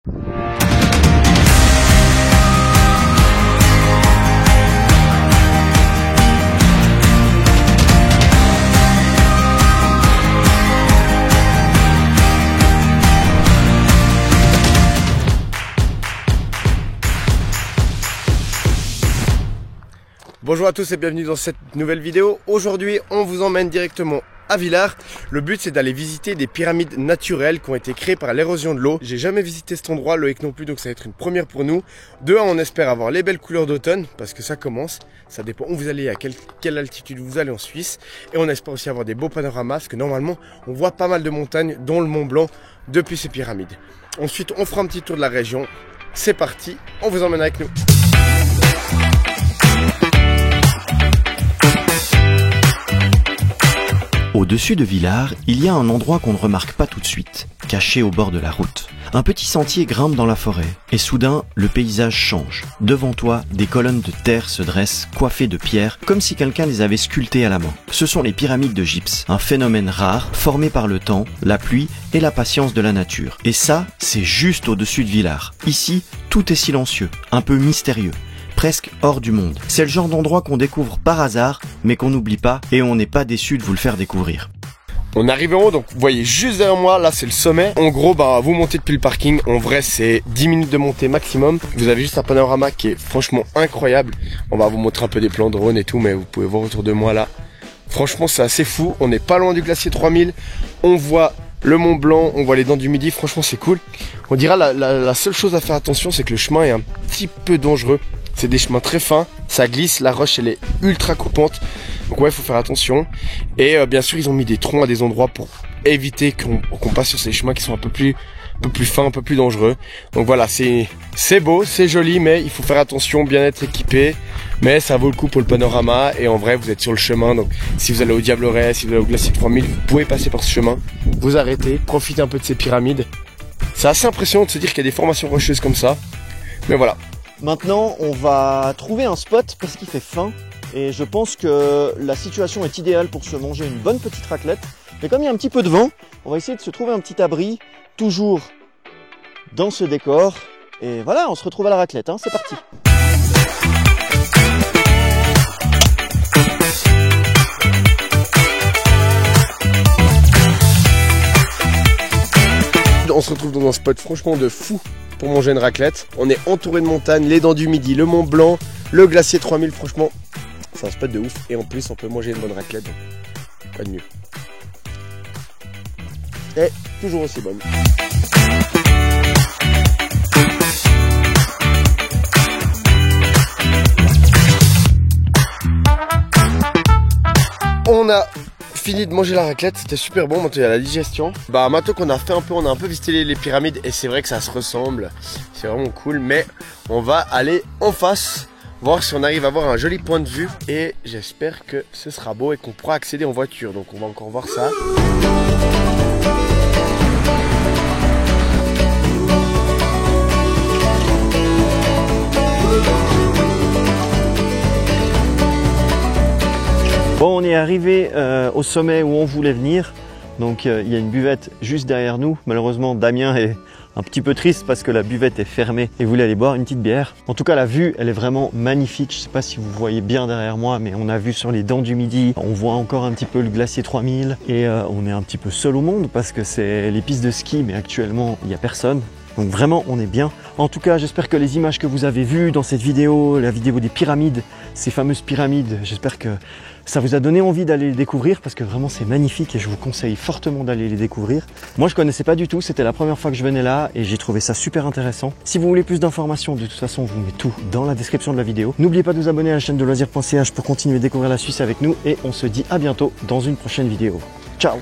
Bonjour à tous et bienvenue dans cette nouvelle vidéo. Aujourd'hui, on vous emmène directement à Villars. Le but, c'est d'aller visiter des pyramides naturelles qui ont été créées par l'érosion de l'eau. J'ai jamais visité cet endroit, Loïc non plus, donc ça va être une première pour nous. De un, on espère avoir les belles couleurs d'automne, parce que ça commence. Ça dépend où vous allez, à quelle altitude vous allez en Suisse. Et on espère aussi avoir des beaux panoramas, parce que normalement, on voit pas mal de montagnes, dont le Mont Blanc, depuis ces pyramides. Ensuite, on fera un petit tour de la région. C'est parti, on vous emmène avec nous. Au-dessus de Villars, il y a un endroit qu'on ne remarque pas tout de suite, caché au bord de la route. Un petit sentier grimpe dans la forêt, et soudain, le paysage change. Devant toi, des colonnes de terre se dressent, coiffées de pierres, comme si quelqu'un les avait sculptées à la main. Ce sont les pyramides de gypse, un phénomène rare, formé par le temps, la pluie et la patience de la nature. Et ça, c'est juste au-dessus de Villars. Ici, tout est silencieux, un peu mystérieux. Presque hors du monde. C'est le genre d'endroit qu'on découvre par hasard, mais qu'on n'oublie pas, et on n'est pas déçu de vous le faire découvrir. On arrive en haut, donc vous voyez juste derrière moi, là c'est le sommet. En gros, vous montez depuis le parking, en vrai c'est 10 minutes de montée maximum. Vous avez juste un panorama qui est franchement incroyable. On va vous montrer un peu des plans drone et tout, mais vous pouvez voir autour de moi là. Franchement c'est assez fou, on n'est pas loin du glacier 3000, on voit le Mont Blanc, on voit les Dents du Midi, franchement c'est cool. On dira la seule chose à faire attention, c'est que le chemin est un petit peu dangereux. C'est des chemins très fins, ça glisse, la roche elle est ultra coupante. Donc ouais, il faut faire attention. Et bien sûr, ils ont mis des troncs à des endroits pour éviter qu'on passe sur ces chemins qui sont un peu plus fins, un peu plus dangereux. Donc voilà, c'est beau, c'est joli, mais il faut faire attention, bien être équipé. Mais ça vaut le coup pour le panorama. Et en vrai, vous êtes sur le chemin. Donc si vous allez au Diableret, si vous allez au glacier 3000, vous pouvez passer par ce chemin. Vous arrêtez, profitez un peu de ces pyramides. C'est assez impressionnant de se dire qu'il y a des formations rocheuses comme ça. Mais voilà. Maintenant, on va trouver un spot parce qu'il fait faim et je pense que la situation est idéale pour se manger une bonne petite raclette. Mais comme il y a un petit peu de vent, on va essayer de se trouver un petit abri, toujours dans ce décor. Et voilà, on se retrouve à la raclette, hein, c'est parti. On se retrouve dans un spot franchement de fou pour manger une raclette. On est entouré de montagnes, les Dents du Midi, le Mont Blanc, le glacier 3000, franchement c'est un spot de ouf. Et en plus on peut manger une bonne raclette, donc pas de mieux. Et toujours aussi bonne. On a fini de manger la raclette, c'était super bon, maintenant il y a la digestion. Maintenant qu'on a fait un peu, on a un peu visité les pyramides et c'est vrai que ça se ressemble, c'est vraiment cool, mais on va aller en face, voir si on arrive à avoir un joli point de vue et j'espère que ce sera beau et qu'on pourra accéder en voiture, donc on va encore voir ça. Bon, on est arrivé au sommet où on voulait venir. Donc il y a une buvette juste derrière nous. Malheureusement, Damien est un petit peu triste parce que la buvette est fermée et voulait aller boire une petite bière. En tout cas, la vue, elle est vraiment magnifique. Je ne sais pas si vous voyez bien derrière moi, mais on a vu sur les Dents du Midi. On voit encore un petit peu le glacier 3000 et on est un petit peu seul au monde parce que c'est les pistes de ski, mais actuellement, il n'y a personne. Donc vraiment, on est bien. En tout cas, j'espère que les images que vous avez vues dans cette vidéo, la vidéo des pyramides, ces fameuses pyramides, j'espère que ça vous a donné envie d'aller les découvrir parce que vraiment c'est magnifique et je vous conseille fortement d'aller les découvrir. Moi, je connaissais pas du tout, c'était la première fois que je venais là et j'ai trouvé ça super intéressant. Si vous voulez plus d'informations, de toute façon, je vous mets tout dans la description de la vidéo. N'oubliez pas de vous abonner à la chaîne de loisirs.ch pour continuer à découvrir la Suisse avec nous et on se dit à bientôt dans une prochaine vidéo. Ciao!